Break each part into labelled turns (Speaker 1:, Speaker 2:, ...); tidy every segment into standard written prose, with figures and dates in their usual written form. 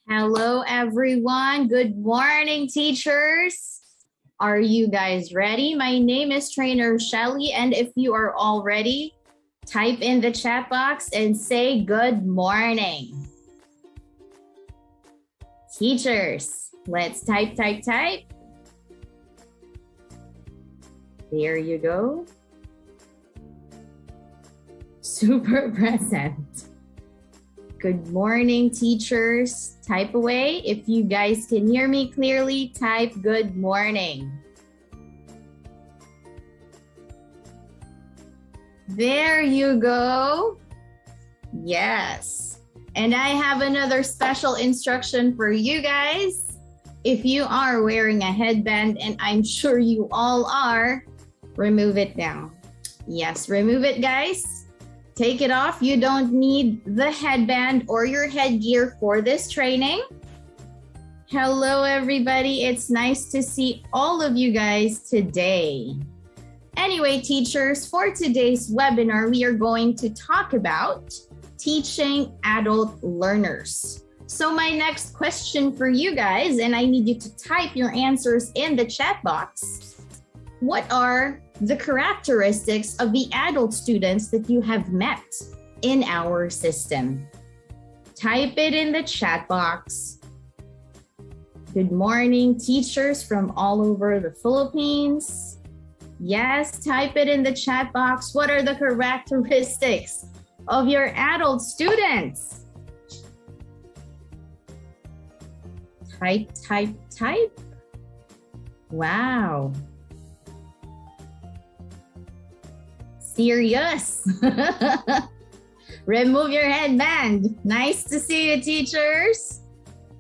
Speaker 1: Hello, everyone. Good morning, teachers. Are you guys ready? My name is Trainer Shelly, and if you are all ready, type in the chat box and say good morning. Teachers, let's type. There you go. Super present. Good morning, teachers. Type away. If you guys can hear me clearly, type good morning. There you go. Yes. And I have another special instruction for you guys. If you are wearing a headband, and I'm sure you all are, remove it now. Yes, remove it, guys. Take it off. You don't need the headband or your headgear for this training. Hello, everybody. It's nice to see all of you guys today. Anyway, teachers, for today's webinar, we are going to talk about teaching adult learners. So my next question for you guys, and I need you to type your answers in the chat box. What are the characteristics of the adult students that you have met in our system? Type it in the chat box. Good morning, teachers from all over the Philippines. Yes, type it in the chat box. What are the characteristics of your adult students? Type. Wow. Serious. Remove your headband. Nice to see you, teachers.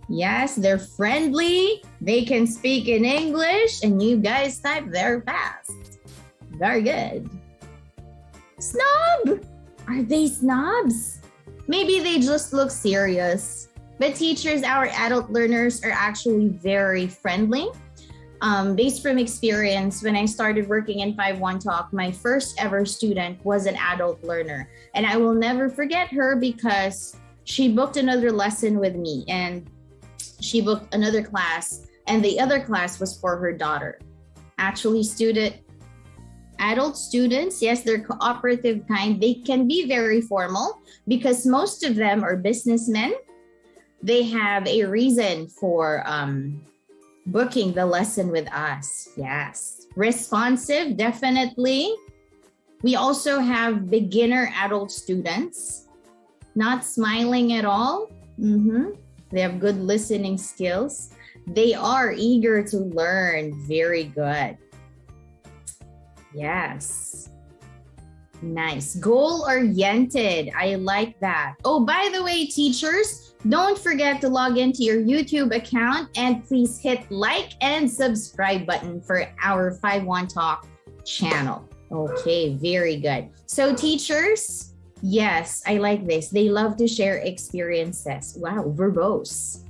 Speaker 1: Yes, they're friendly. They can speak in English, and you guys type very fast. Very good. Snob! Are they snobs? Maybe they just look serious. But teachers, our adult learners are actually very friendly. Based from experience, when I started working in 5-1 Talk, my first ever student was an adult learner. And I will never forget her because she booked another lesson with me and she booked another class, and the other class was for her daughter. Actually, adult students, yes, they're cooperative kind. They can be very formal because most of them are businessmen. They have a reason for booking the lesson with us. Yes. Responsive, definitely. We also have beginner adult students, not smiling at all. They have good listening skills. They are eager to learn. Very good. Yes. Nice. Goal-oriented. I like that. Oh, by the way, teachers, don't forget to log into your YouTube account and please hit like and subscribe button for our 5-1 Talk channel. Okay, very good. So teachers, yes, I like this. They love to share experiences. Wow, verbose.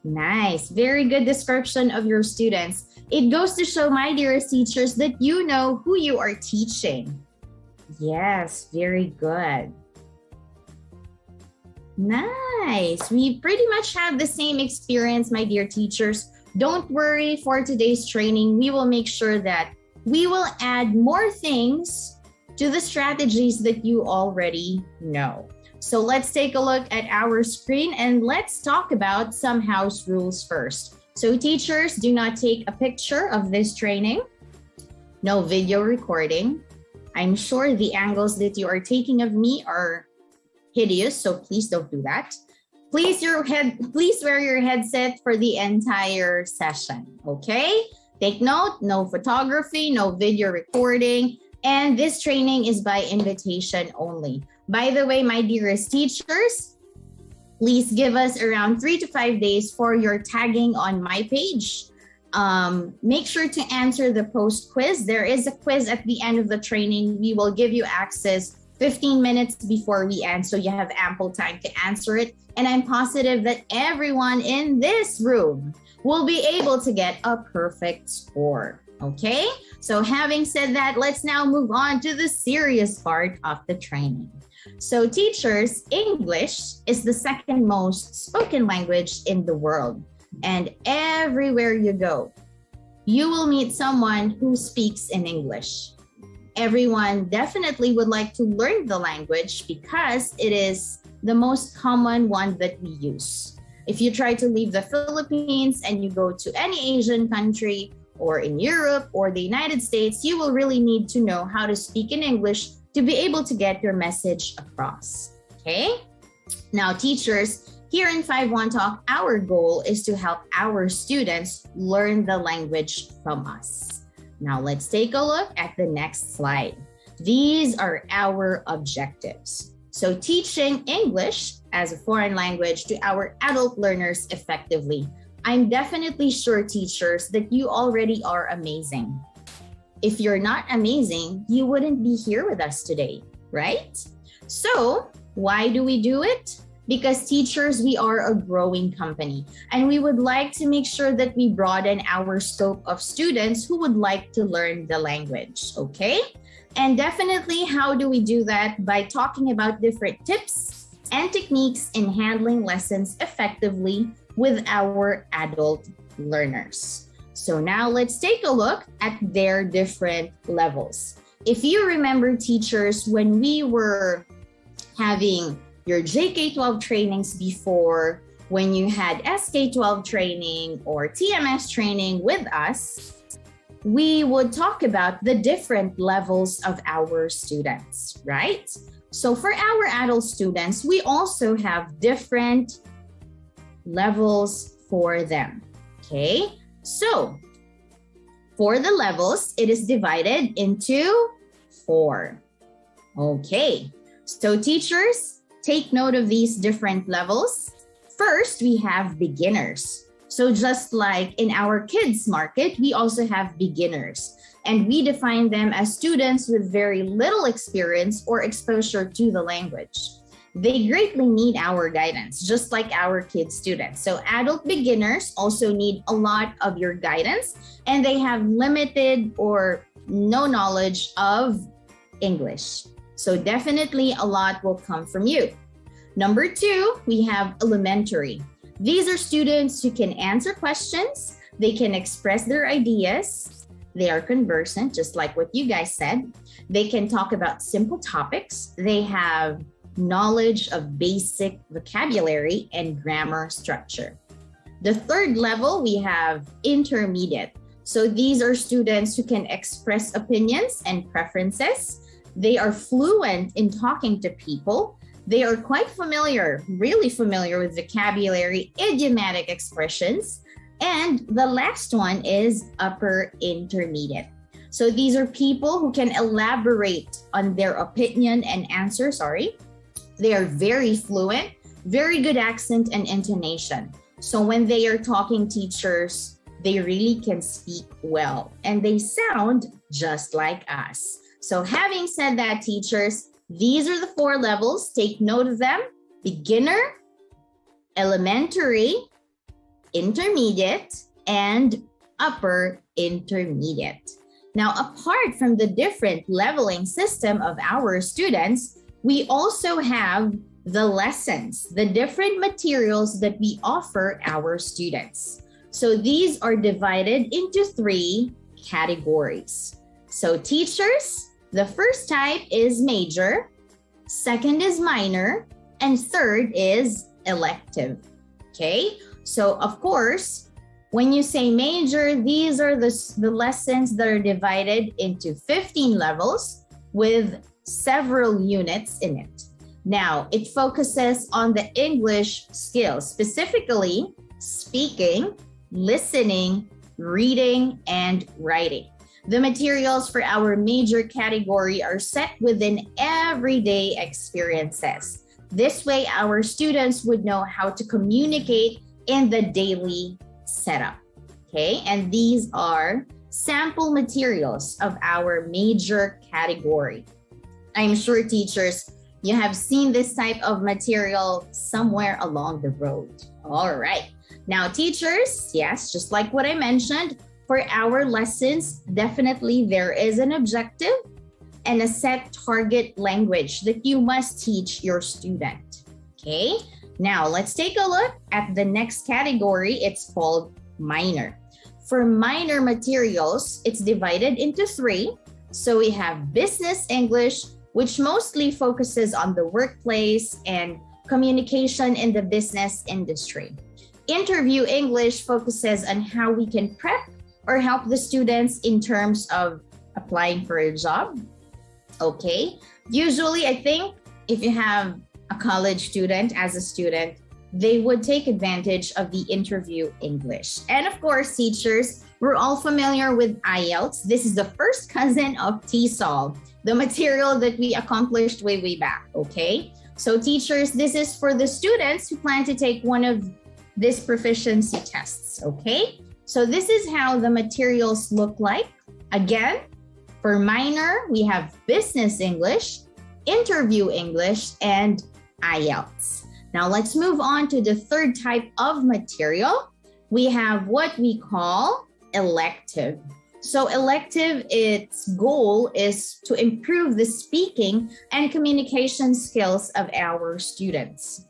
Speaker 1: Nice. Very good description of your students. It goes to show, my dearest teachers, that you know who you are teaching. Yes, very good. Nice. We pretty much have the same experience, my dear teachers. Don't worry, for today's training, we will make sure that we will add more things to the strategies that you already know. So let's take a look at our screen and let's talk about some house rules first. So teachers, do not take a picture of this training. No video recording. I'm sure the angles that you are taking of me are hideous, so please don't do that. Please wear your headset for the entire session, okay? Take note, no photography, no video recording, and this training is by invitation only. By the way, my dearest teachers, please give us around 3 to 5 days for your tagging on MYPAGE. Make sure to answer the post quiz. There is a quiz at the end of the training. We will give you access 15 minutes before we end, so you have ample time to answer it. And I'm positive that everyone in this room will be able to get a perfect score. Okay? So having said that, let's now move on to the serious part of the training. So teachers, English is the second most spoken language in the world. And everywhere you go, you will meet someone who speaks in English. Everyone definitely would like to learn the language because it is the most common one that we use. If you try to leave the Philippines and you go to any Asian country or in Europe or the United States, you will really need to know how to speak in English to be able to get your message across. Okay? Now, teachers, here in 5-1 Talk, our goal is to help our students learn the language from us. Now, let's take a look at the next slide. These are our objectives. So, teaching English as a foreign language to our adult learners effectively. I'm definitely sure, teachers, that you already are amazing. If you're not amazing, you wouldn't be here with us today, right? So, why do we do it? Because teachers, we are a growing company, and we would like to make sure that we broaden our scope of students who would like to learn the language, okay? And definitely, how do we do that? By talking about different tips and techniques in handling lessons effectively with our adult learners. So now let's take a look at their different levels. If you remember, teachers, when we were having your JK-12 trainings before, when you had SK-12 training or TMS training with us, we would talk about the different levels of our students, right? So for our adult students, we also have different levels for them, okay? So for the levels, it is divided into 4. Okay, so teachers, take note of these different levels. First, we have beginners. So just like in our kids market, we also have beginners, and we define them as students with very little experience or exposure to the language. They greatly need our guidance, just like our kids students. So adult beginners also need a lot of your guidance, and they have limited or no knowledge of English. So definitely a lot will come from you. Number 2, we have elementary. These are students who can answer questions, they can express their ideas, they are conversant, just like what you guys said. They can talk about simple topics, they have knowledge of basic vocabulary and grammar structure. The third level, we have intermediate. So these are students who can express opinions and preferences. They are fluent in talking to people. They are quite familiar, really familiar with vocabulary, idiomatic expressions. And the last one is upper intermediate. So these are people who can elaborate on their opinion and answer, They are very fluent, very good accent and intonation. So when they are talking, teachers, they really can speak well and they sound just like us. So having said that, teachers, these are the 4 levels. Take note of them: beginner, elementary, intermediate, and upper intermediate. Now, apart from the different leveling system of our students, we also have the lessons, the different materials that we offer our students. So these are divided into 3 categories. So teachers, the first type is major, second is minor, and third is elective, okay? So of course, when you say major, these are the lessons that are divided into 15 levels with several units in it. Now, it focuses on the English skills, specifically speaking, listening, reading, and writing. The materials for our major category are set within everyday experiences. This way, our students would know how to communicate in the daily setup, okay? And these are sample materials of our major category. I'm sure, teachers, you have seen this type of material somewhere along the road. All right. Now, teachers, yes, just like what I mentioned, for our lessons, definitely there is an objective. and a set target language that you must teach your student. Okay, now let's take a look at the next category. It's called minor. For minor materials, it's divided into three. So we have business English, which mostly focuses on the workplace and communication in the business industry. Interview English focuses on how we can prep or help the students in terms of applying for a job. Okay, usually I think if you have a college student as a student, they would take advantage of the interview English. And of course, teachers, we're all familiar with IELTS. This is the first cousin of TESOL, the material that we accomplished way back, okay? So teachers, this is for the students who plan to take one of these proficiency tests, okay? So this is how the materials look like. Again, for minor, we have business English, interview English, and IELTS. Now let's move on to the third type of material. We have what we call elective. So elective, its goal is to improve the speaking and communication skills of our students.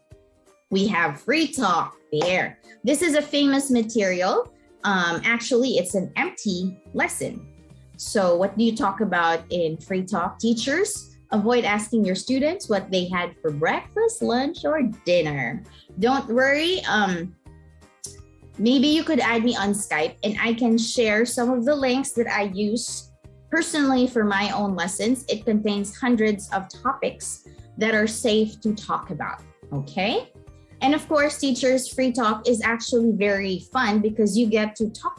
Speaker 1: We have free talk there. This is a famous material. Actually, it's an empty lesson. So what do you talk about in free talk, teachers? Avoid asking your students what they had for breakfast, lunch, or dinner. Don't worry. Maybe you could add me on Skype and I can share some of the links that I use personally for my own lessons. It contains hundreds of topics that are safe to talk about, okay? And of course, teachers, free talk is actually very fun because you get to talk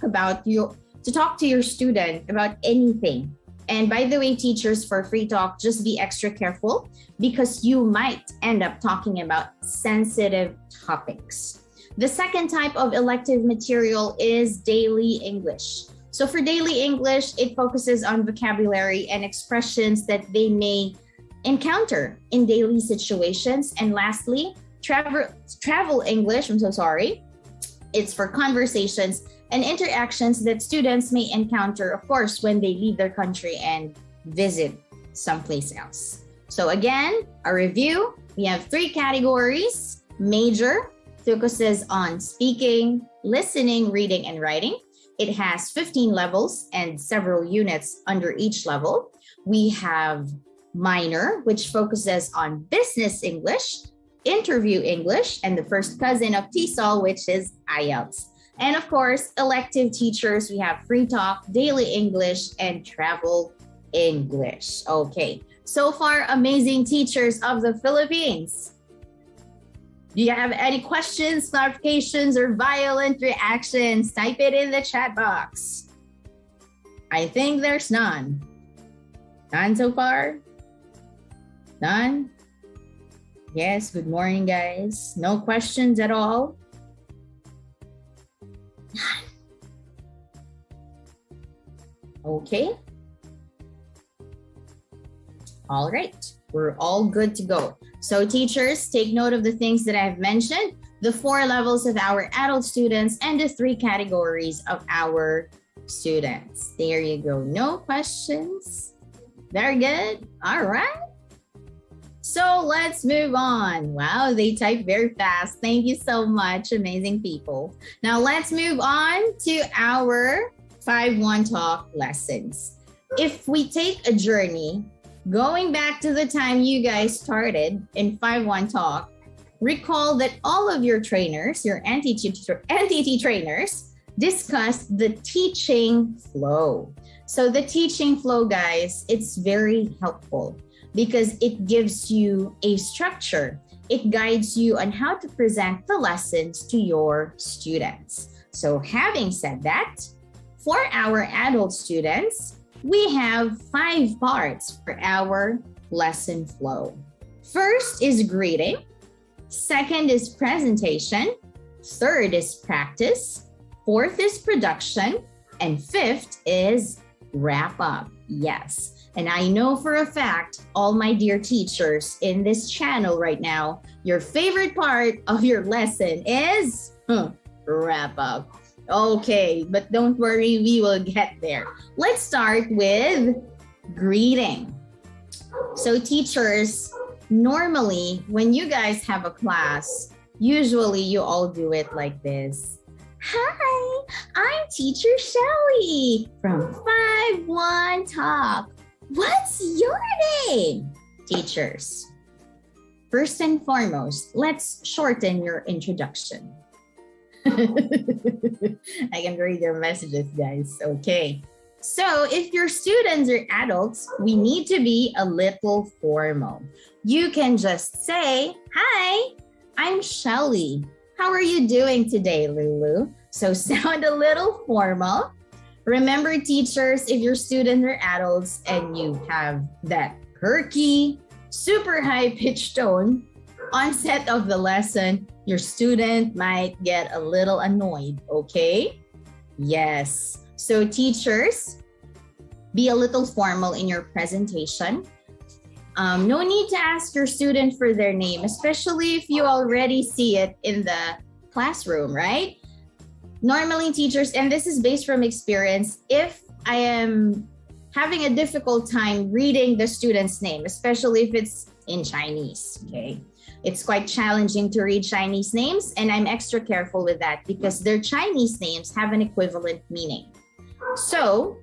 Speaker 1: to your student about anything. And by the way, teachers, for free talk, just be extra careful because you might end up talking about sensitive topics. The second type of elective material is daily English. So for daily English, it focuses on vocabulary and expressions that they may encounter in daily situations. And lastly, travel English, it's for conversations and interactions that students may encounter, of course, when they leave their country and visit someplace else. So again, a review, we have three categories. Major focuses on speaking, listening, reading, and writing. It has 15 levels and several units under each level. We have minor, which focuses on business English, interview English, and the first cousin of TESOL, which is IELTS. And of course, elective teachers, we have free talk, daily English, and travel English. Okay, so far, amazing teachers of the Philippines. Do you have any questions, clarifications, or violent reactions? Type it in the chat box. I think there's none. None so far? None? Yes, good morning, guys. No questions at all? Okay. All right, we're all good to go. So teachers, take note of the things that I've mentioned, the 4 levels of our adult students and the 3 categories of our students. There you go. No questions. Very good. All right. So let's move on. Wow, they type very fast. Thank you so much, amazing people. Now let's move on to our 5-1 Talk lessons. If we take a journey, going back to the time you guys started in 5-1 Talk, recall that all of your trainers, your NTT trainers, discussed the teaching flow. So the teaching flow, guys, it's very helpful because it gives you a structure. It guides you on how to present the lessons to your students. So having said that, for our adult students, we have 5 parts for our lesson flow. First is greeting. Second is presentation. Third is practice. Fourth is production. And 5th is wrap up. Yes. And I know for a fact, all my dear teachers in this channel right now, your favorite part of your lesson is wrap up. Okay, but don't worry, we will get there. Let's start with greeting. So teachers, normally when you guys have a class, usually you all do it like this. Hi, I'm Teacher Shelly from 5-1 Talk. What's your name? Teachers, first and foremost, let's shorten your introduction. I can read your messages, guys. Okay. So if your students are adults, we need to be a little formal. You can just say, hi, I'm Shelly. How are you doing today, Lulu? So sound a little formal. Remember, teachers, if your students are adults and you have that perky, super high-pitched tone, onset of the lesson, your student might get a little annoyed, okay? Yes. So teachers, be a little formal in your presentation. No need to ask your student for their name, especially if you already see it in the classroom, right? Normally teachers, and this is based from experience, if I am having a difficult time reading the student's name, especially if it's in Chinese, okay? It's quite challenging to read Chinese names, and I'm extra careful with that because their Chinese names have an equivalent meaning. So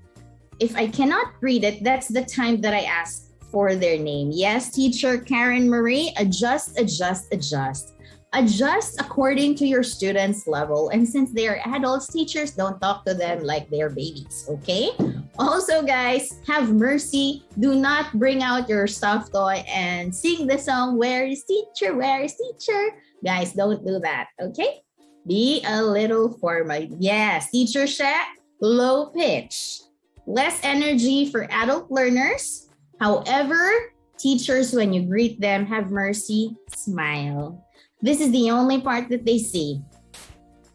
Speaker 1: if I cannot read it, that's the time that I ask for their name. Yes, teacher Karen Marie, adjust, adjust, adjust. Adjust according to your students' level. And since they are adults, teachers don't talk to them like they're babies, okay? Also, guys, have mercy. Do not bring out your stuffed toy and sing the song, Where is Teacher? Where is Teacher? Guys, don't do that, okay? Be a little formal. Yes, teacher Shaq, low pitch. Less energy for adult learners. However, teachers, when you greet them, have mercy, smile. This is the only part that they see.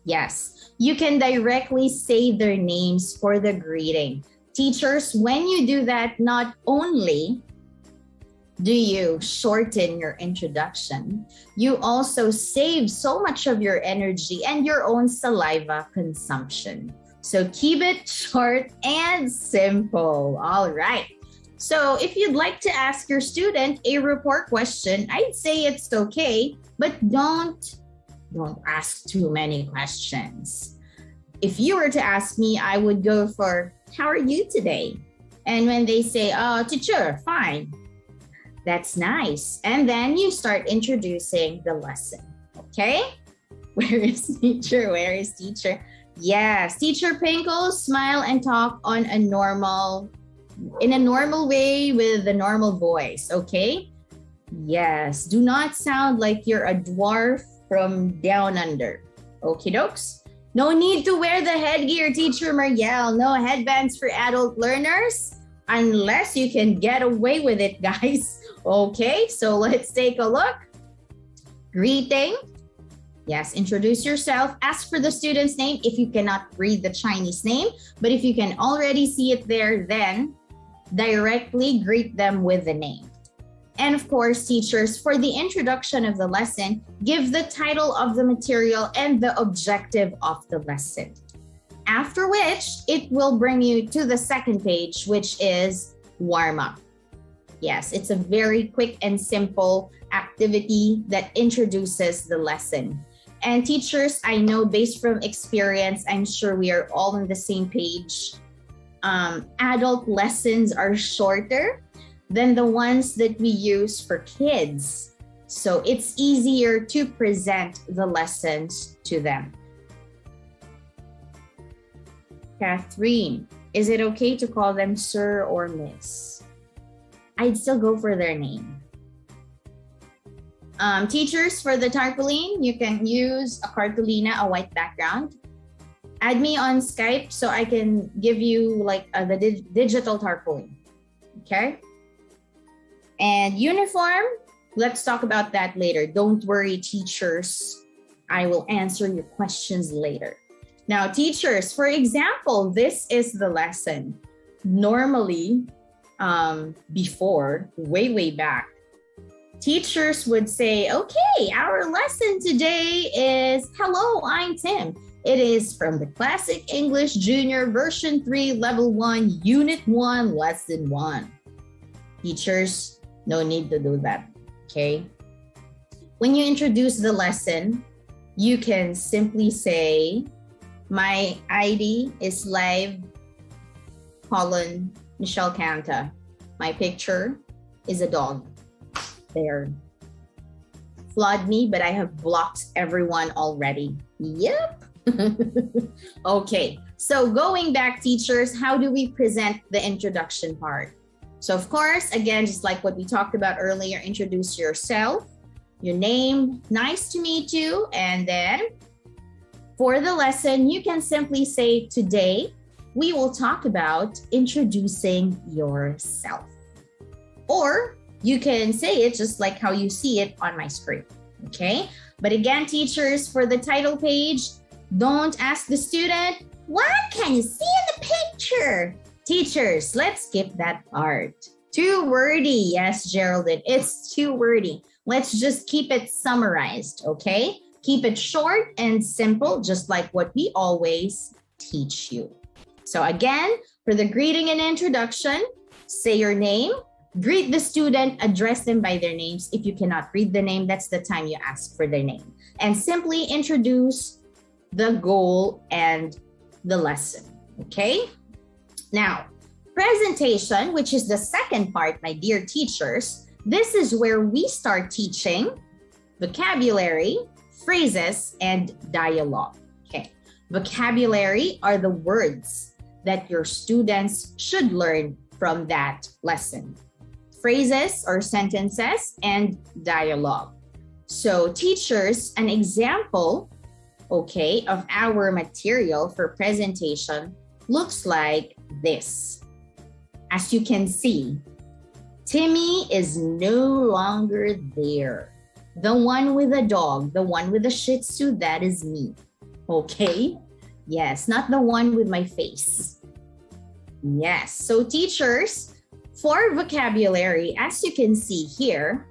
Speaker 1: Yes, you can directly say their names for the greeting. Teachers, when you do that, not only do you shorten your introduction, you also save so much of your energy and your own saliva consumption. So keep it short and simple. All right. So if you'd like to ask your student a report question, I'd say it's okay, but don't ask too many questions. If you were to ask me, I would go for, how are you today? And when they say, oh, teacher, fine. That's nice. And then you start introducing the lesson, okay? Where is teacher? Where is teacher? Yes, teacher Pinkle, smile and talk in a normal way with a normal voice, okay? Yes, do not sound like you're a dwarf from down under. Okie dokes. No need to wear the headgear, teacher Marielle. No headbands for adult learners unless you can get away with it, guys. Okay, so let's take a look. Greeting. Yes, introduce yourself. Ask for the student's name if you cannot read the Chinese name. But if you can already see it there, then directly greet them with the name. And of course, teachers, for the introduction of the lesson, give the title of the material and the objective of the lesson. After which, it will bring you to the second page, which is warm up. Yes, it's a very quick and simple activity that introduces the lesson. And teachers, I know based from experience, I'm sure we are all on the same page. Adult lessons are shorter than the ones that we use for kids. So it's easier to present the lessons to them. Catherine, is it okay to call them sir or miss? I'd still go for their name. Teachers, for the tarpaulin, you can use a cartolina, a white background. Add me on Skype so I can give you like the digital tarpaulin, okay? And uniform, let's talk about that later. Don't worry, teachers. I will answer your questions later. Now, teachers, for example, this is the lesson. Normally, before, way back, teachers would say, okay, our lesson today is, hello, I'm Tim. It is from the Classic English Junior version 3, level 1, unit 1, lesson 1. Teachers, No need to do that, okay? When you introduce the lesson, you can simply say, my ID is live, Michelle Canta. My picture is a dog. There. Flood me, but I have blocked everyone already. Yep. Okay, so going back, teachers, how do we present the introduction part? So of course, again, just like what we talked about earlier, introduce yourself, your name, nice to meet you, and then for the lesson, you can simply say, today, we will talk about introducing yourself. Or you can say it just like how you see it on my screen, okay? But again, teachers, for the title page, don't ask the student, what can you see in the picture? Teachers, let's skip that part. Too wordy. Yes, Geraldine, it's too wordy. Let's just keep it summarized, okay? Keep it short and simple, just like what we always teach you. So again, for the greeting and introduction, say your name, greet the student, address them by their names. If you cannot read the name, that's the time you ask for their name. And simply introduce the goal and the lesson, okay? Now, presentation, which is the second part, my dear teachers, this is where we start teaching vocabulary, phrases, and dialogue, okay? Vocabulary are the words that your students should learn from that lesson. Phrases or sentences, and dialogue. So teachers, an example, okay, of our material for presentation looks like this. As you can see, Timmy is no longer there. The one with the dog, the one with the Shih Tzu, that is me. Okay? Yes, not the one with my face. Yes, so teachers, for vocabulary, as you can see here,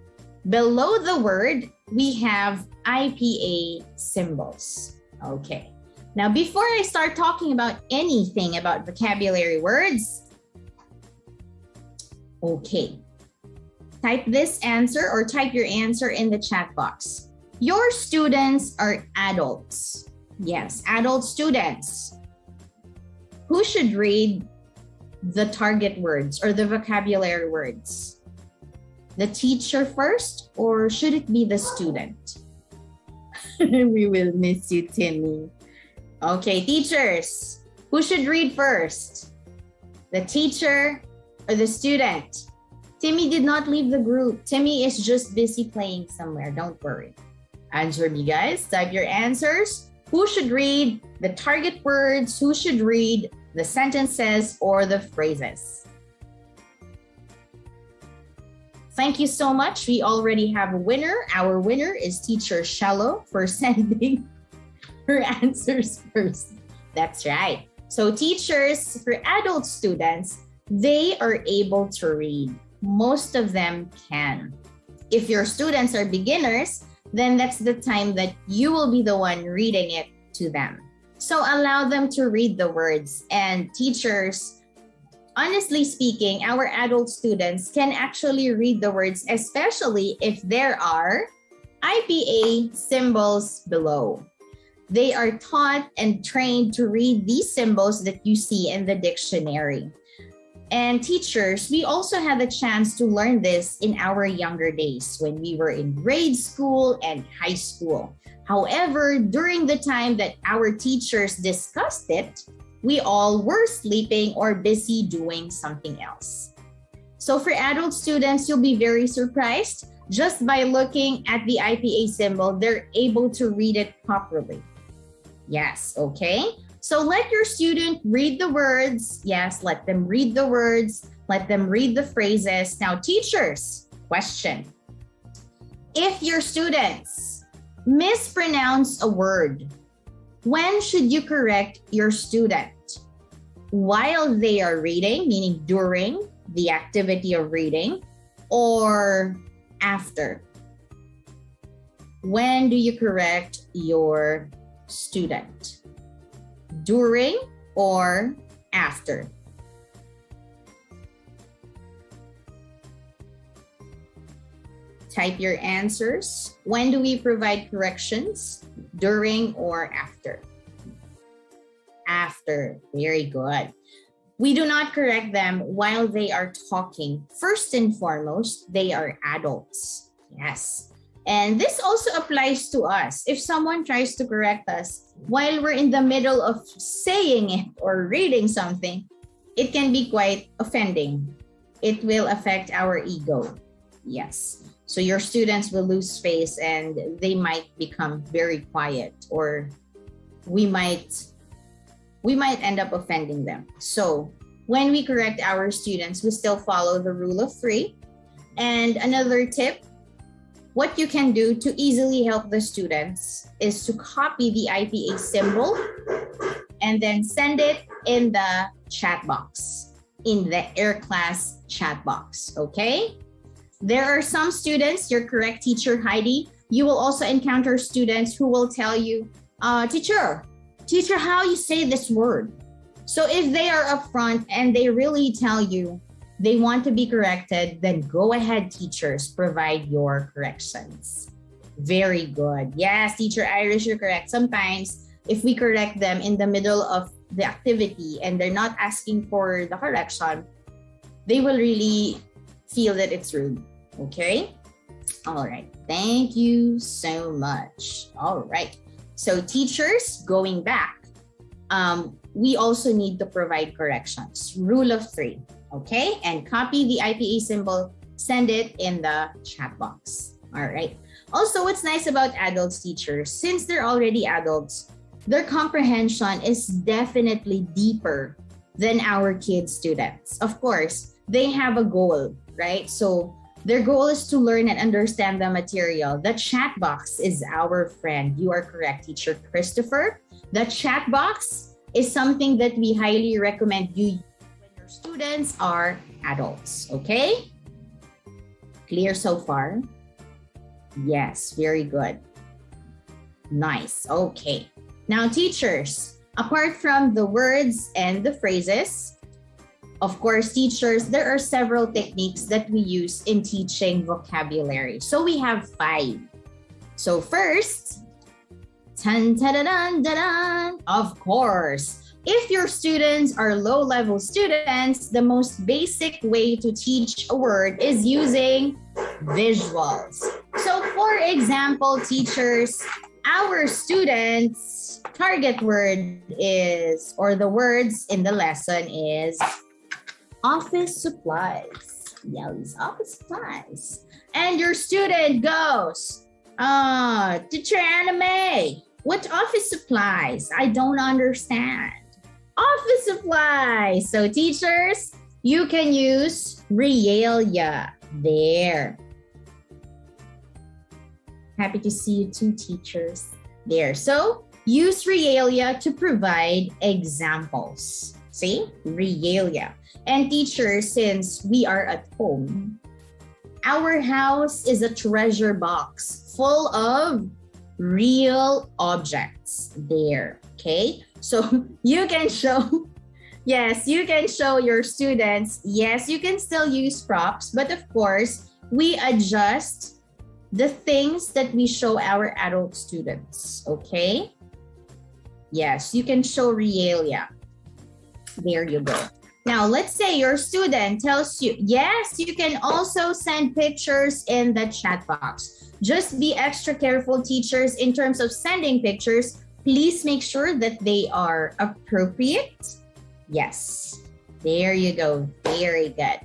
Speaker 1: below the word, we have IPA symbols. Okay. Now, before I start talking about anything about vocabulary words, okay, type this answer or type your answer in the chat box. Your students are adults. Yes, adult students. Who should read the target words or the vocabulary words? The teacher first, or should it be the student? We will miss you, Timmy. Okay, teachers, who should read first? The teacher or the student? Timmy did not leave the group. Timmy is just busy playing somewhere. Don't worry. Answer me, guys. Type your answers. Who should read the target words? Who should read the sentences or the phrases? Thank you so much. We already have a winner. Our winner is Teacher Shallow for sending her answers first. That's right. So teachers, for adult students, they are able to read. Most of them can. If your students are beginners, then that's the time that you will be the one reading it to them. So allow them to read the words. And teachers, honestly speaking, our adult students can actually read the words, especially if there are IPA symbols below. They are taught and trained to read these symbols that you see in the dictionary. And teachers, we also had a chance to learn this in our younger days when we were in grade school and high school. However, during the time that our teachers discussed it, we all were sleeping or busy doing something else. So for adult students, you'll be very surprised. Just by looking at the IPA symbol, they're able to read it properly. Yes, okay. So let your student read the words. Yes, let them read the words. Let them read the phrases. Now, teachers, question. If your students mispronounce a word, when should you correct your student? While they are reading, meaning during the activity of reading, or after? When do you correct your student? During or after? Type your answers. When do we provide corrections? During or after? After. Very good. We do not correct them while they are talking. First and foremost, they are adults. Yes. And this also applies to us. If someone tries to correct us while we're in the middle of saying it or reading something, it can be quite offending. It will affect our ego. Yes. So your students will lose face and they might become very quiet, or we might end up offending them. So when we correct our students, we still follow the rule of 3. And another tip, what you can do to easily help the students is to copy the IPA symbol and then send it in the chat box, in the Air Class chat box, okay? There are some students, you're correct, Teacher Heidi. You will also encounter students who will tell you, teacher, how you say this word? So if they are upfront and they really tell you they want to be corrected, then go ahead, teachers, provide your corrections. Very good. Yes, Teacher Irish, you're correct. Sometimes if we correct them in the middle of the activity and they're not asking for the correction, they will really feel that it's rude. Okay? All right. Thank you so much. All right. So teachers, going back, we also need to provide corrections. Rule of 3, okay? And copy the IPA symbol, send it in the chat box. All right. Also, what's nice about adults teachers, since they're already adults, their comprehension is definitely deeper than our kids students. Of course, they have a goal, right? So their goal is to learn and understand the material. The chat box is our friend. You are correct, Teacher Christopher. The chat box is something that we highly recommend you use when your students are adults, okay? Clear so far? Yes, very good. Nice, okay. Now, teachers, apart from the words and the phrases, of course, teachers, there are several techniques that we use in teaching vocabulary. So we have 5. So first, of course, if your students are low-level students, the most basic way to teach a word is using visuals. So for example, teachers, our students' target word is, or the words in the lesson is office supplies. Yes, office supplies. And your student goes, Teacher Anime, what office supplies? I don't understand. Office supplies. So teachers, you can use realia there. Happy to see you too, teachers. There. So use realia to provide examples. See? Realia. And teachers, since we are at home, our house is a treasure box full of real objects there. Okay? So you can show, yes, you can show your students. Yes, you can still use props, but of course, we adjust the things that we show our adult students. Okay? Yes, you can show realia. There you go. Now, let's say your student tells you, yes, you can also send pictures in the chat box. Just be extra careful, teachers, in terms of sending pictures. Please make sure that they are appropriate. Yes, there you go. Very good.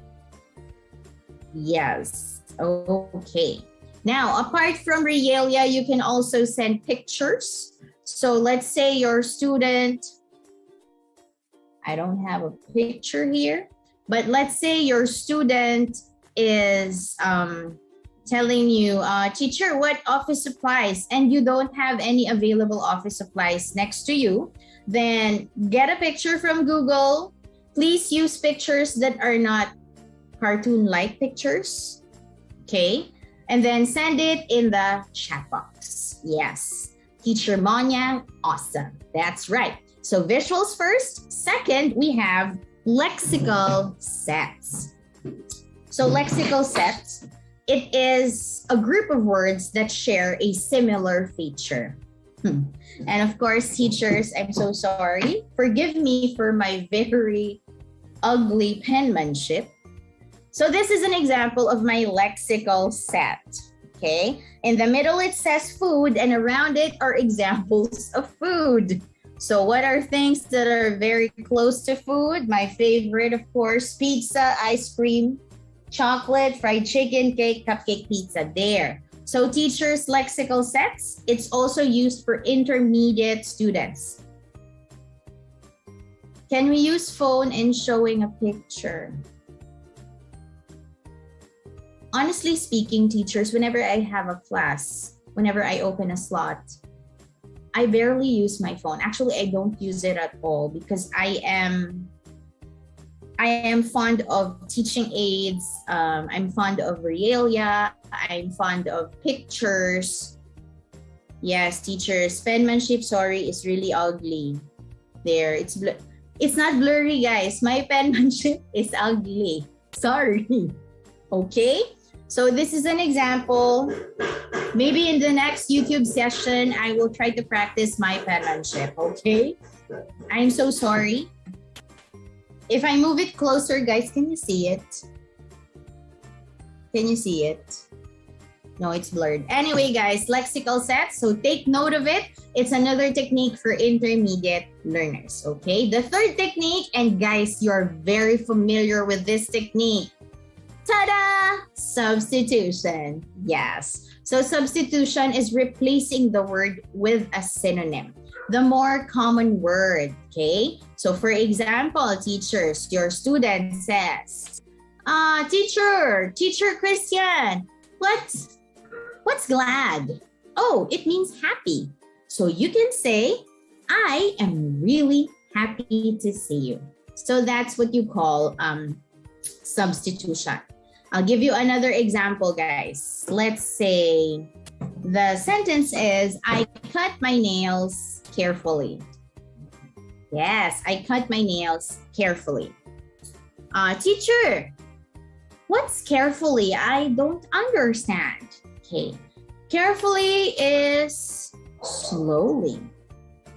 Speaker 1: Yes, okay. Now, apart from realia, you can also send pictures. So let's say your student, I don't have a picture here, but let's say your student is telling you, teacher, what office supplies? And you don't have any available office supplies next to you, then get a picture from Google. Please use pictures that are not cartoon-like pictures, okay? And then send it in the chat box. Yes, Teacher Monya, awesome. That's right. So visuals first. Second, we have lexical sets. So lexical sets It is a group of words that share a similar feature. And of course, teachers, I'm so sorry. Forgive me for my very ugly penmanship. So this is an example of my lexical set. Okay, in the middle it says food, and around it are examples of food. So what are things that are very close to food? My favorite, of course, pizza, ice cream, chocolate, fried chicken, cake, cupcake, pizza. There. So teachers' lexical sets, it's also used for intermediate students. Can we use phone in showing a picture? Honestly speaking, teachers, whenever I have a class, whenever I open a slot, I barely use my phone. Actually, I don't use it at all because I am fond of teaching aids. I'm fond of realia. I'm fond of pictures. Yes, teachers, penmanship, sorry, is really ugly. There, it's not blurry, guys. My penmanship is ugly. Sorry. Okay, so this is an example. Maybe in the next YouTube session, I will try to practice my penmanship, okay? I'm so sorry. If I move it closer, guys, can you see it? Can you see it? No, it's blurred. Anyway, guys, lexical sets, so take note of it. It's another technique for intermediate learners, okay? The third technique, and guys, you're very familiar with this technique. Ta-da! Substitution. Yes. So substitution is replacing the word with a synonym, the more common word, okay? So for example, teachers, your student says, Teacher Christian, what's glad? Oh, it means happy. So you can say, I am really happy to see you. So that's what you call substitution. I'll give you another example, guys. Let's say the sentence is, I cut my nails carefully. Yes, I cut my nails carefully. Teacher, what's carefully? I don't understand. Okay, carefully is slowly.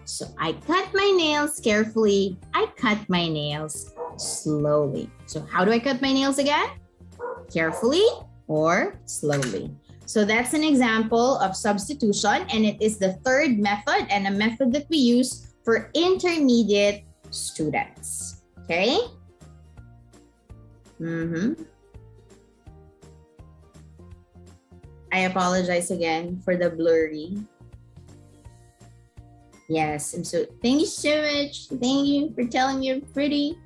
Speaker 1: So I cut my nails carefully. I cut my nails slowly. So how do I cut my nails again? Carefully or slowly. So that's an example of substitution, and it is the third method and a method that we use for intermediate students. Okay? I apologize again for the blurry. Yes, and so thank you so much. Thank you for telling me you're pretty.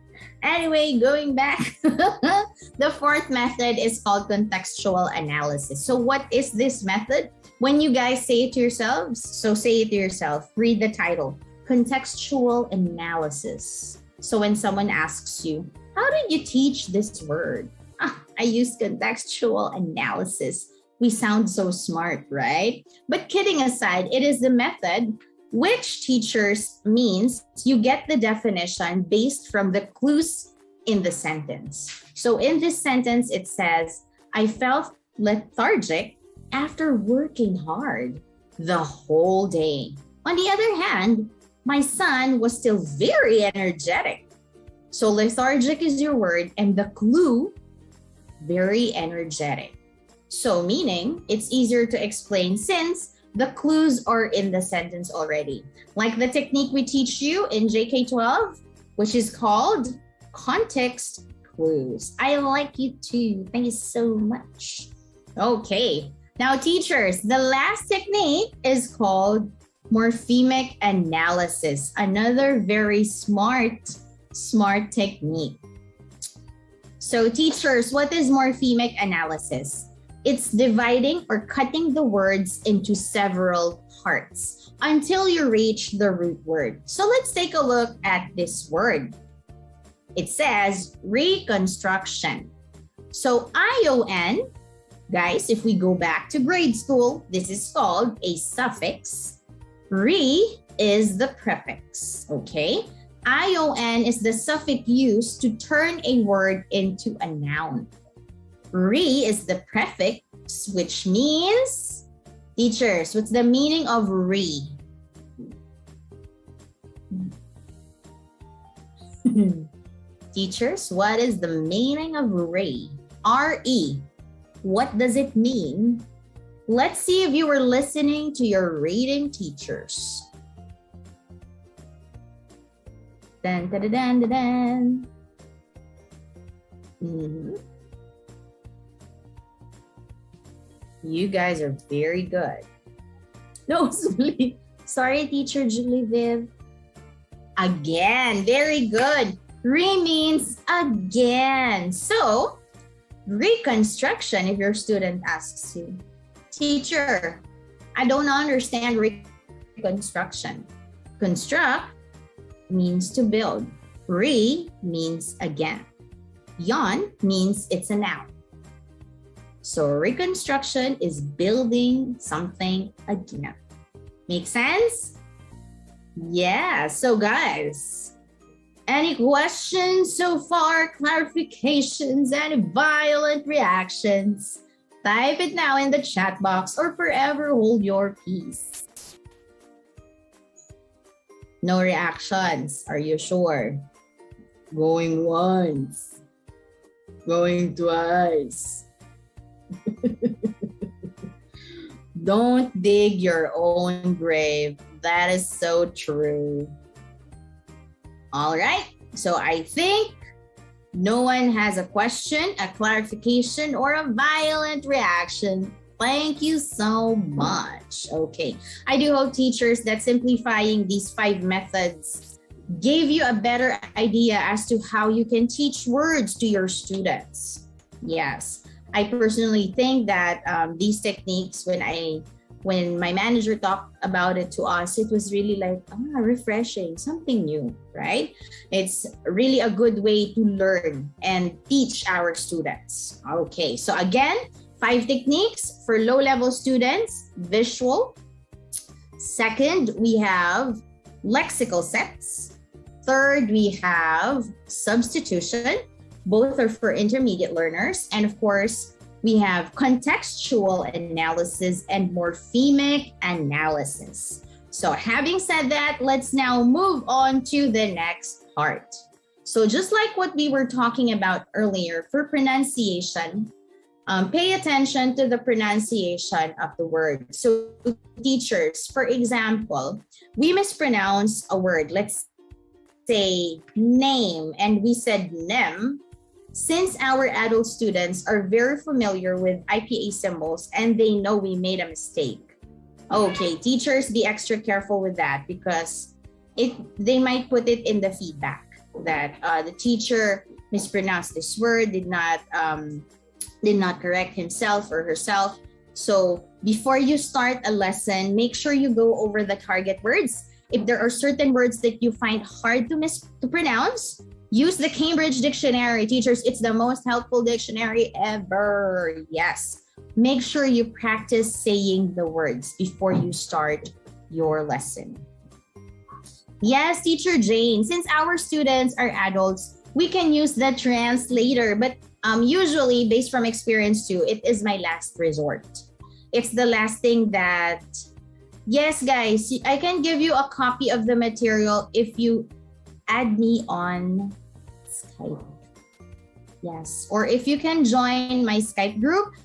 Speaker 1: Anyway, going back, the fourth method is called contextual analysis. So what is this method? When you guys say it to yourselves, so say it to yourself, read the title, contextual analysis. So when someone asks you, how did you teach this word? I use contextual analysis. We sound so smart, right? But kidding aside, it is the method which teachers means you get the definition based from the clues in the sentence. So in this sentence, it says, I felt lethargic after working hard the whole day. On the other hand, my son was still very energetic. So lethargic is your word, and the clue, very energetic. So meaning it's easier to explain since the clues are in the sentence already. Like the technique we teach you in JK12, which is called context clues. I like you too. Thank you so much. Okay. Now, teachers, the last technique is called morphemic analysis. Another very smart technique. So teachers, what is morphemic analysis? It's dividing or cutting the words into several parts until you reach the root word. So let's take a look at this word. It says reconstruction. So ION, guys, if we go back to grade school, this is called a suffix. Re is the prefix, okay? ION is the suffix used to turn a word into a noun. Re is the prefix techniques, which means, teachers, what's the meaning of re? Teachers, what is the meaning of re? R-E. What does it mean? Let's see if you were listening to your reading teachers. Dun, dun, dun, dun, dun, dun. You guys are very good. No, sorry, teacher Julie Viv. Again, very good. Re means again. So, reconstruction, if your student asks you, teacher, I don't understand reconstruction. Construct means to build. Re means again. Yon means it's a noun. So reconstruction is building something again. Make sense? Yeah, so guys, any questions so far, clarifications, any violent reactions? Type it now in the chat box or forever hold your peace. No reactions, are you sure? Going once, going twice. Don't dig your own grave. That is so true. All right, so I think no one has a question, a clarification, or a violent reaction. Thank you so much. Okay, I do hope, teachers, that simplifying these 5 methods gave you a better idea as to how you can teach words to your students. Yes, I personally think that these techniques, when my manager talked about it to us, it was really like, refreshing, something new, right? It's really a good way to learn and teach our students. Okay, so again, 5 techniques for low-level students: visual. Second, we have lexical sets. Third, we have substitution. Both are for intermediate learners. And of course, we have contextual analysis and morphemic analysis. So having said that, let's now move on to the next part. So just like what we were talking about earlier for pronunciation, pay attention to the pronunciation of the word. So teachers, for example, we mispronounce a word. Let's say name, and we said nem. Since our adult students are very familiar with IPA symbols and they know we made a mistake. Okay, teachers, be extra careful with that, because they might put it in the feedback that the teacher mispronounced this word, did not correct himself or herself. So before you start a lesson, make sure you go over the target words. If there are certain words that you find hard to pronounce, use the Cambridge Dictionary, teachers. It's the most helpful dictionary ever. Yes. Make sure you practice saying the words before you start your lesson. Yes, teacher Jane, since our students are adults, we can use the translator, but usually, based from experience too, it is my last resort. It's the last thing that, yes, guys, I can give you a copy of the material if you add me on Skype. Yes, or if you can join my Skype group.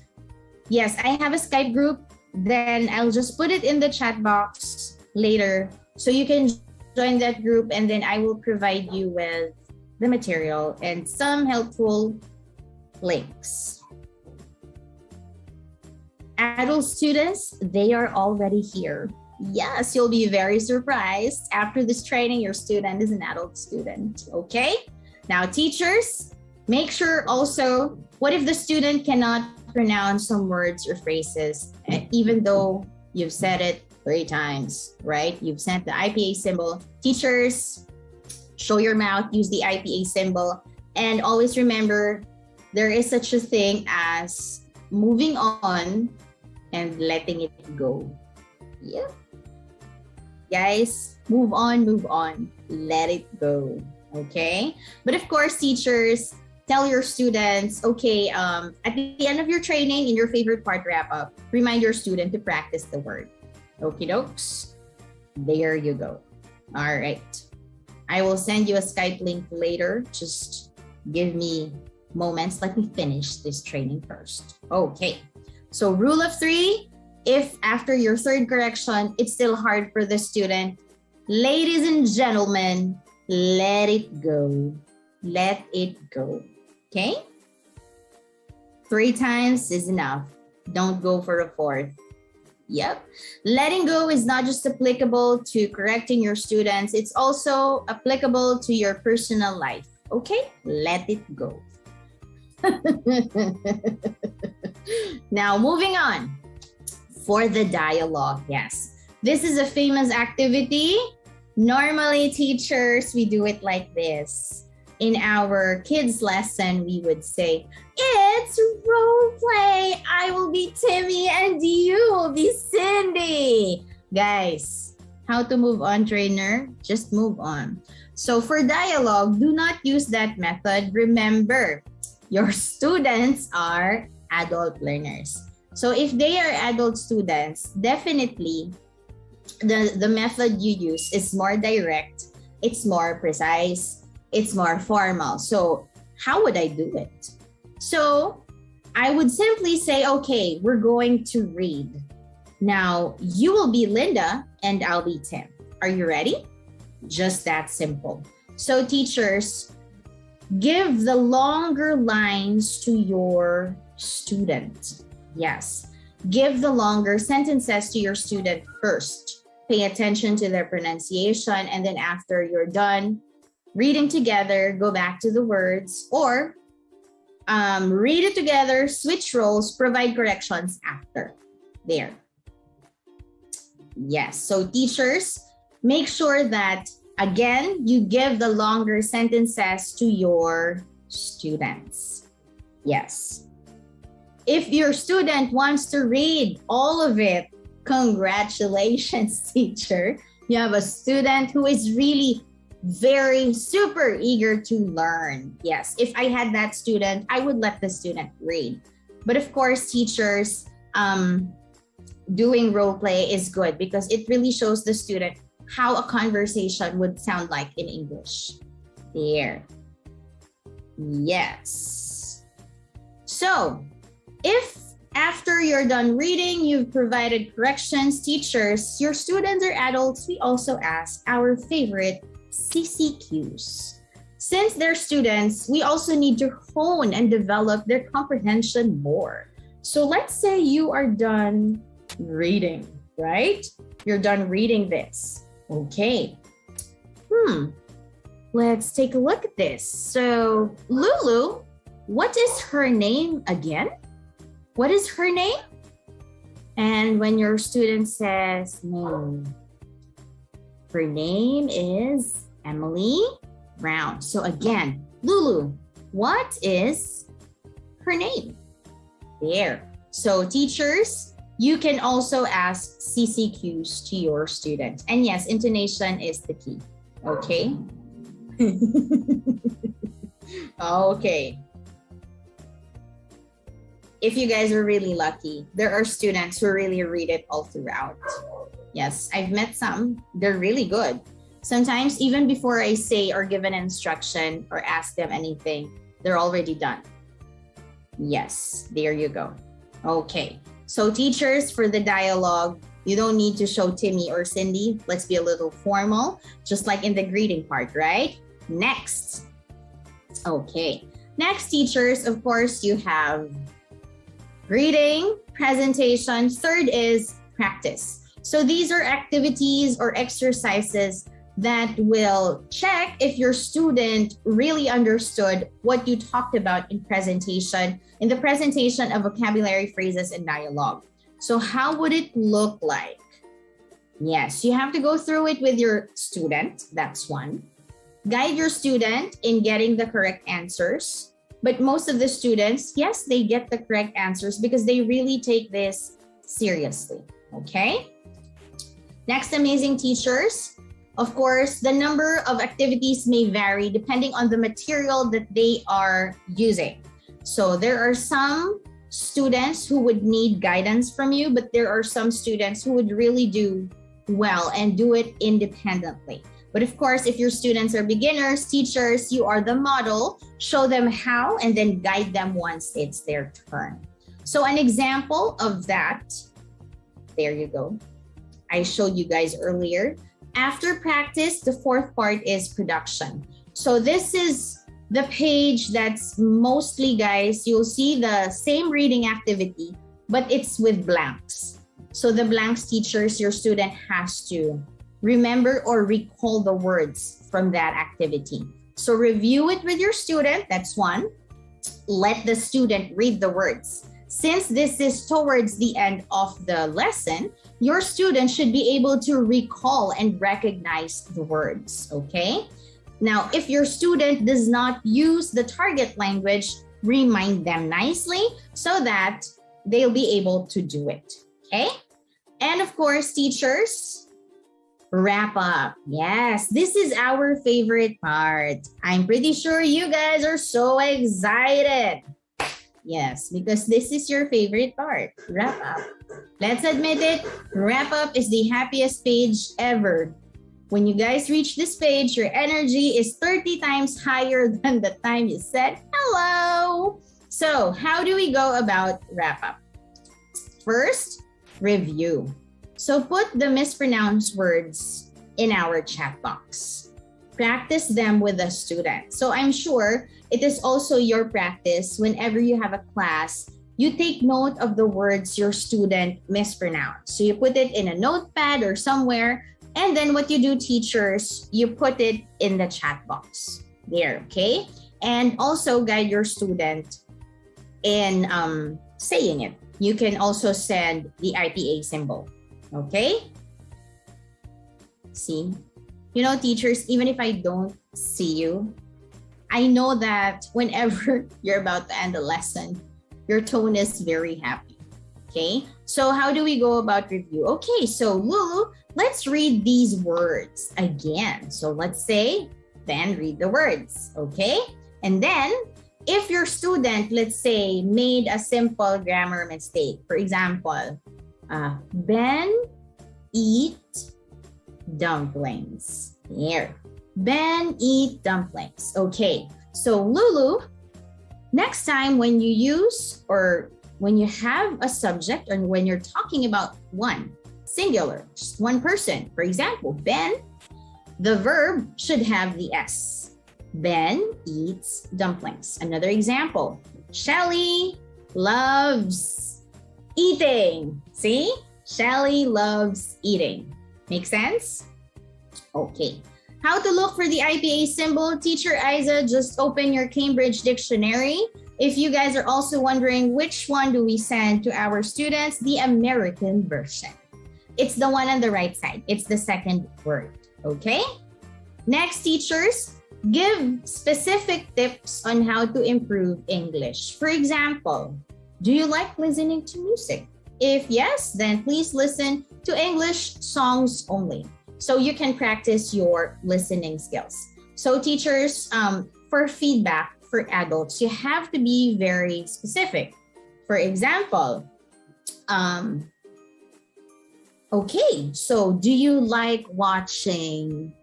Speaker 1: Yes, I have a Skype group. Then I'll just put it in the chat box later, so you can join that group, and then I will provide you with the material and some helpful links. Adult students, they are already here. Yes, you'll be very surprised. After this training, your student is an adult student, okay? Now, teachers, make sure also, what if the student cannot pronounce some words or phrases, even though you've said it 3 times, right? You've sent the IPA symbol. Teachers, show your mouth, use the IPA symbol, and always remember, there is such a thing as moving on and letting it go. Yeah. Guys, move on, let it go. Okay? But of course, teachers, tell your students, okay, at the end of your training, in your favorite part wrap up, remind your student to practice the word. Okie dokes. There you go. All right. I will send you a Skype link later. Just give me moments. Let me finish this training first. Okay. So rule of 3, if after your 3rd correction, it's still hard for the student, ladies and gentlemen, let it go. Let it go. Okay? 3 times is enough. Don't go for a 4th. Yep. Letting go is not just applicable to correcting your students. It's also applicable to your personal life. Okay? Let it go. Now, moving on. For the dialogue, yes. This is a famous activity. Normally, teachers, we do it like this. In our kids' lesson, we would say, it's role play. I will be Timmy and you will be Cindy. Guys, how to move on, trainer? Just move on. So for dialogue, do not use that method. Remember, your students are adult learners. So if they are adult students, definitely the method you use is more direct. It's more precise. It's more formal. So how would I do it? So I would simply say, okay, we're going to read. Now you will be Linda and I'll be Tim. Are you ready? Just that simple. So teachers, give the longer lines to your student. Yes, give the longer sentences to your student first. Pay attention to their pronunciation, and then after you're done reading together, go back to the words, or read it together, switch roles, provide corrections after. There. Yes, so teachers, make sure that, again, you give the longer sentences to your students. Yes. If your student wants to read all of it, congratulations, teacher. You have a student who is really very super eager to learn. Yes, if I had that student, I would let the student read. But of course, teachers, doing role play is good because it really shows the student how a conversation would sound like in English. There. Yes. So, if after you're done reading, you've provided corrections, teachers, your students are adults, we also ask our favorite CCQs. Since they're students, we also need to hone and develop their comprehension more. So let's say you are done reading, right? You're done reading this. Okay. Let's take a look at this. So Lulu, what is her name again? What is her name? And when your student says name, her name is Emily Brown. So again, Lulu, what is her name? There. So teachers, you can also ask CCQs to your students. And yes, intonation is the key. Okay? Okay. If you guys are really lucky, there are students who really read it all throughout. Yes, I've met some. They're really good. Sometimes even before I say or give an instruction or ask them anything, they're already done. Yes, there you go. Okay, so teachers, for the dialogue, you don't need to show Timmy or Cindy. Let's be a little formal, just like in the greeting part, right? Next. Okay, next, teachers, of course, you have reading, presentation. Third is practice. So these are activities or exercises that will check if your student really understood what you talked about in the presentation of vocabulary, phrases, and dialogue. So how would it look like? Yes, you have to go through it with your student. That's one. Guide your student in getting the correct answers. But most of the students, yes, they get the correct answers because they really take this seriously. Okay? Next, amazing teachers, Of course, the number of activities may vary depending on the material that they are using. So there are some students who would need guidance from you, but there are some students who would really do well and do it independently. But of course, if your students are beginners, teachers, you are the model, show them how and then guide them once it's their turn. So an example of that, there you go. I showed you guys earlier. After practice, the fourth part is production. So this is the page that's mostly, guys, you'll see the same reading activity, but it's with blanks. So the blanks, teachers, your student has to remember or recall the words from that activity. So review it with your student, that's one. Let the student read the words. Since this is towards the end of the lesson, your student should be able to recall and recognize the words, okay? Now, if your student does not use the target language, remind them nicely so that they'll be able to do it, okay? And of course, teachers, wrap up. Yes, this is our favorite part. I'm pretty sure you guys are so excited. Yes, because this is your favorite part, wrap up. Let's admit it, wrap up is the happiest page ever. When you guys reach this page, your energy is 30 times higher than the time you said hello. So how do we go about wrap up? First, review. So put the mispronounced words in our chat box. Practice them with a student. So I'm sure it is also your practice whenever you have a class, you take note of the words your student mispronounced. So you put it in a notepad or somewhere, and then what you do, teachers, you put it in the chat box there, okay? And also guide your student in saying it. You can also send the IPA symbol, okay? See? You know, teachers, even if I don't see you, I know that whenever you're about to end a lesson, your tone is very happy, okay? So how do we go about review? Okay, so Lulu, let's read these words again. So let's say, then read the words, okay? And then if your student, let's say, made a simple grammar mistake, for example, Ben eat dumplings. Here, Ben eat dumplings. Okay, so Lulu, next time when you use or when you have a subject or when you're talking about one, singular, just one person, for example, Ben, the verb should have the S. Ben eats dumplings. Another example, Shelly loves eating. See? Shelly loves eating. Make sense? Okay. How to look for the IPA symbol? Teacher Isa, just open your Cambridge Dictionary. If you guys are also wondering which one do we send to our students, the American version. It's the one on the right side. It's the second word, okay? Next, teachers, give specific tips on how to improve English. For example, do you like listening to music? If yes, then please listen to English songs only, so you can practice your listening skills. So teachers, for feedback for adults, you have to be very specific. For example, okay, so do you like watching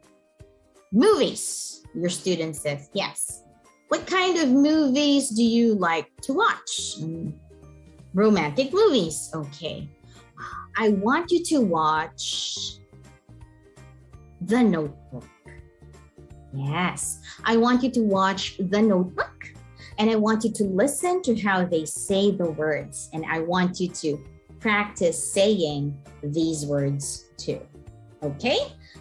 Speaker 1: movies? Your student says yes. What kind of movies do you like to watch? Romantic movies. Okay. I want you to watch The Notebook. Yes. I want you to watch The Notebook, and I want you to listen to how they say the words, and I want you to practice saying these words too. Okay?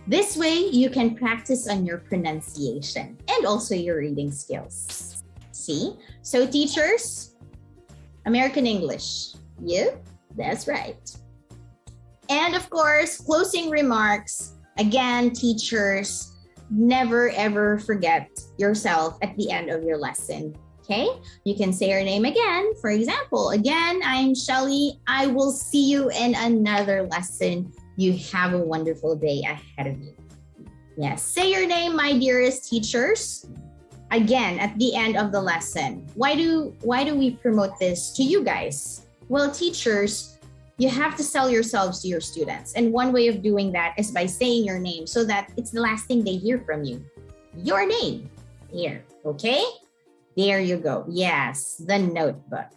Speaker 1: This way you can practice on your pronunciation and also your reading skills. See? So teachers, American English. You? That's right. And of course, closing remarks. Again, teachers, never ever forget yourself at the end of your lesson. Okay? You can say your name again. For example, again, I'm Shelly. I will see you in another lesson. You have a wonderful day ahead of you. Yes, say your name, my dearest teachers. Again, at the end of the lesson. Why do we promote this to you guys? Well, teachers, you have to sell yourselves to your students. And one way of doing that is by saying your name so that it's the last thing they hear from you. Your name here, okay? There you go. Yes, the notebook.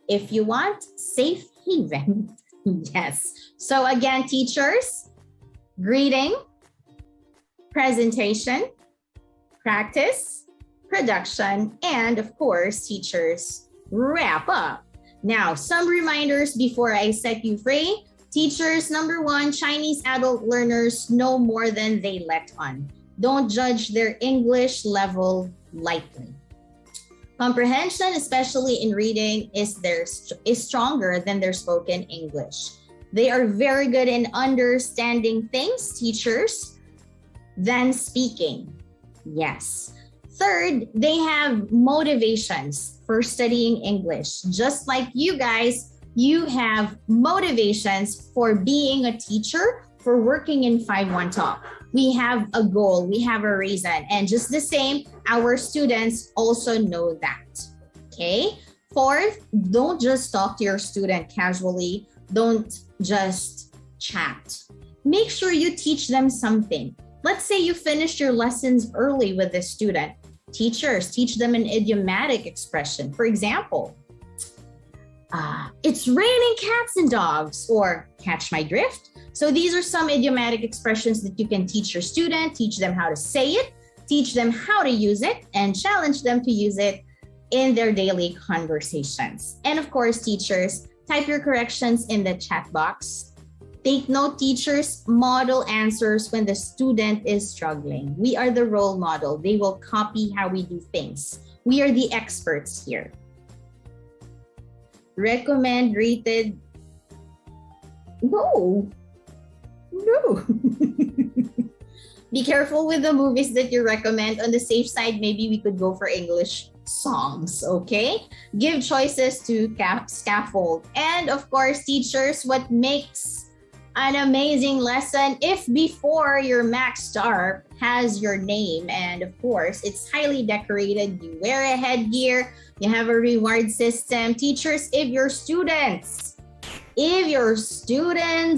Speaker 1: If you want, safe haven. Yes. So again, teachers, greeting, presentation, practice, production, and of course, teachers, wrap up. Now, some reminders before I set you free. Teachers, number one, Chinese adult learners know more than they let on. Don't judge their English level lightly. Comprehension, especially in reading, is stronger than their spoken English. They are very good in understanding things, teachers, than speaking. Yes. Third, they have motivations for studying English. Just like you guys, you have motivations for being a teacher, for working in 5-1 Talk. We have a goal, we have a reason. And just the same, our students also know that. Okay? Fourth, don't just talk to your student casually. Don't just chat. Make sure you teach them something. Let's say you finished your lessons early with the student. Teachers, teach them an idiomatic expression. For example, it's raining cats and dogs, or catch my drift. So these are some idiomatic expressions that you can teach your student, teach them how to say it, teach them how to use it, and challenge them to use it in their daily conversations. And of course, teachers, type your corrections in the chat box. Take note, teachers, model answers when the student is struggling. We are the role model. They will copy how we do things. We are the experts here. Recommend, rated. No. Be careful with the movies that you recommend. On the safe side, maybe we could go for English songs, okay? Give choices to scaffold. And of course, teachers, what makes an amazing lesson if before your Max Star has your name, and of course, it's highly decorated. You wear a headgear, you have a reward system. Teachers, if your students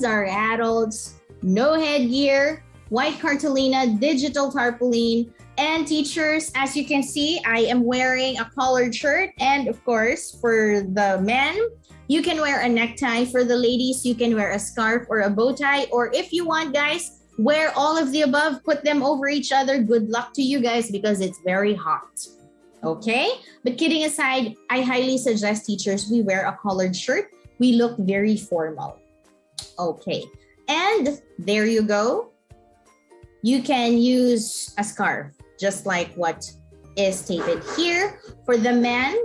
Speaker 1: are adults, no headgear, white cartolina, digital tarpaulin, and teachers, as you can see, I am wearing a collared shirt. And of course, for the men, you can wear a necktie. For the ladies, you can wear a scarf or a bow tie. Or if you want, guys, wear all of the above, put them over each other. Good luck to you guys because it's very hot. Okay? But kidding aside, I highly suggest teachers, we wear a collared shirt. We look very formal. Okay. And there you go. You can use a scarf, just like what is stated here. For the men,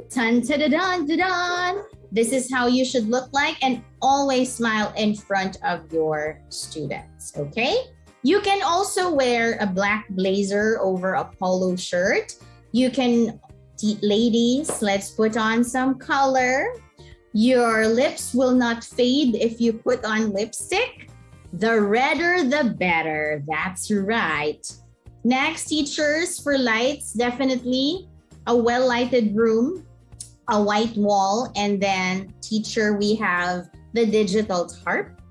Speaker 1: this is how you should look like, and always smile in front of your students, okay? You can also wear a black blazer over a polo shirt. You can, ladies, let's put on some color. Your lips will not fade if you put on lipstick. The redder, the better. That's right. Next, teachers, for lights, definitely a well-lighted room, a white wall, and then teacher, we have the digital tarp.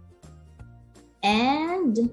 Speaker 1: And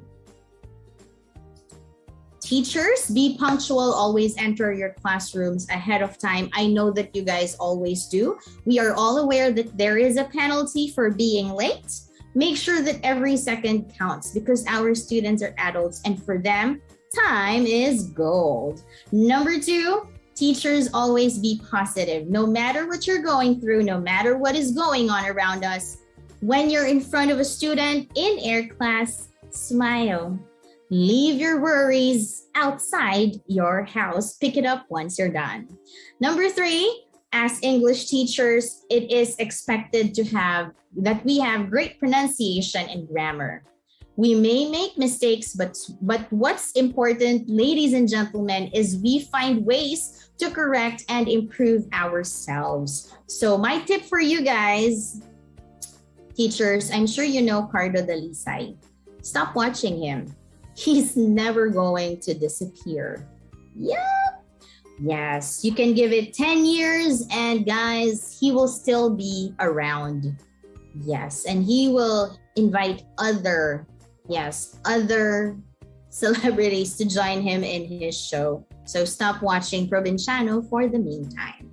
Speaker 1: teachers, be punctual. Always enter your classrooms ahead of time. I know that you guys always do. We are all aware that there is a penalty for being late. Make sure that every second counts because our students are adults, and for them, time is gold. Number 2, teachers, always be positive. No matter what you're going through, no matter what is going on around us, when you're in front of a student in air class, smile. Leave your worries outside your house. Pick it up once you're done. Number 3, as English teachers, it is expected that we have great pronunciation and grammar. We may make mistakes, but what's important, ladies and gentlemen, is we find ways to correct and improve ourselves. So my tip for you guys, teachers, I'm sure you know Cardo Dalisay. Stop watching him. He's never going to disappear. Yep. Yes, you can give it 10 years and guys, he will still be around. Yes, and he will invite other celebrities to join him in his show. So stop watching Provinciano for the meantime.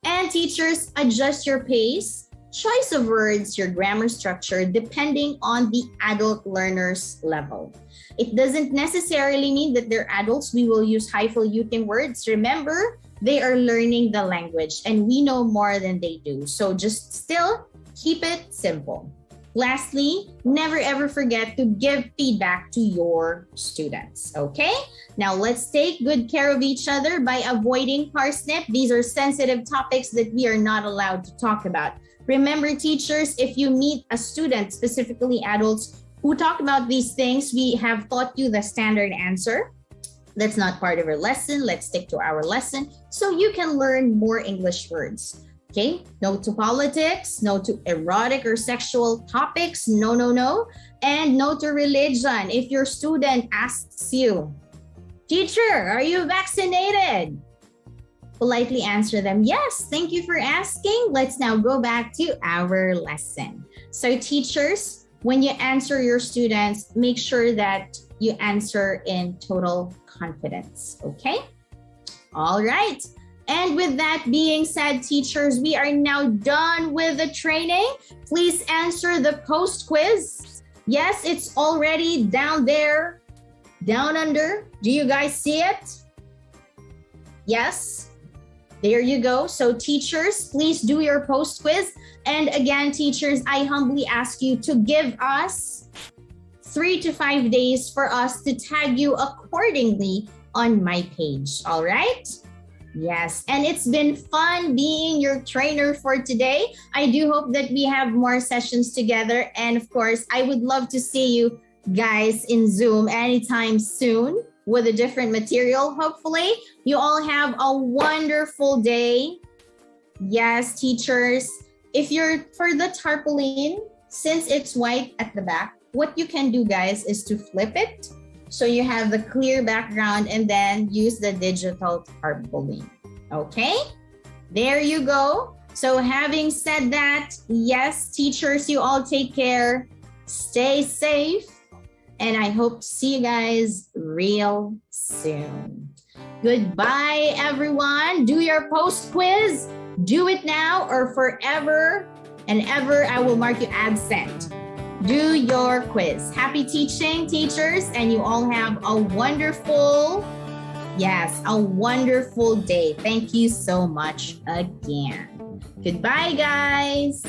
Speaker 1: And teachers, adjust your pace, choice of words, your grammar structure, depending on the adult learner's level. It doesn't necessarily mean that they're adults. We will use highfalutin words. Remember, they are learning the language and we know more than they do. So just still keep it simple. Lastly, never ever forget to give feedback to your students, okay? Now let's take good care of each other by avoiding parsnip. These are sensitive topics that we are not allowed to talk about. Remember, teachers, if you meet a student, specifically adults, who talk about these things, we have taught you the standard answer. That's not part of our lesson. Let's stick to our lesson so you can learn more English words. Okay, no to politics, no to erotic or sexual topics, no, and no to religion. If your student asks you, teacher, are you vaccinated? Politely answer them, yes, thank you for asking. Let's now go back to our lesson. So teachers, when you answer your students, make sure that you answer in total confidence, okay? All right. And with that being said, teachers, we are now done with the training. Please answer the post quiz. Yes, it's already down there, down under. Do you guys see it? Yes, there you go. So teachers, please do your post quiz. And again, teachers, I humbly ask you to give us 3 to 5 days for us to tag you accordingly on MYPAGE. All right? Yes, and it's been fun being your trainer for today. I do hope that we have more sessions together. And of course, I would love to see you guys in Zoom anytime soon with a different material. Hopefully, you all have a wonderful day. Yes, teachers, if you're for the tarpaulin, since it's white at the back, what you can do, guys, is to flip it. So you have the clear background and then use the digital tarpaulin. Okay, there you go. So having said that, yes, teachers, you all take care, stay safe, and I hope to see you guys real soon. Goodbye, everyone. Do your post quiz. Do it now or forever and ever I will mark you absent. Do your quiz. Happy teaching, teachers, and you all have a wonderful, a wonderful day. Thank you so much again. Goodbye, guys.